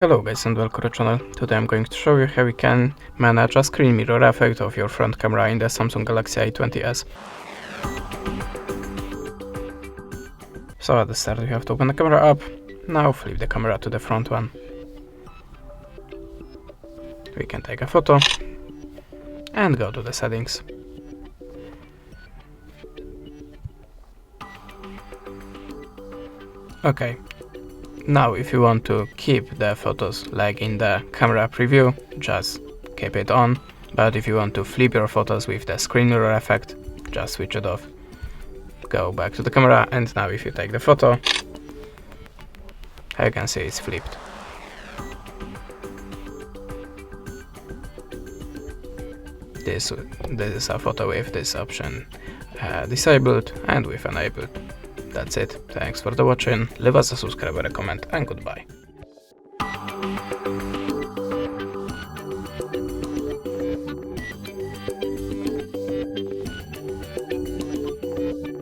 Hello guys and welcome to the channel. Today I'm going to show you how you can manage a screen mirror effect of your front camera in the Samsung Galaxy A20s. So at the start you have to open the camera up. Now flip the camera to the front one. We can take a photo and go to the settings. Okay. Now if you want to keep the photos like in the camera preview, just keep it on, but if you want to flip your photos with the screen mirror effect, just switch it off. Go back to the camera, and now if you take the photo, you can see it's flipped. This is a photo with this option disabled and with enabled. That's it. Thanks for the watching. Leave us a subscribe, a comment, and goodbye.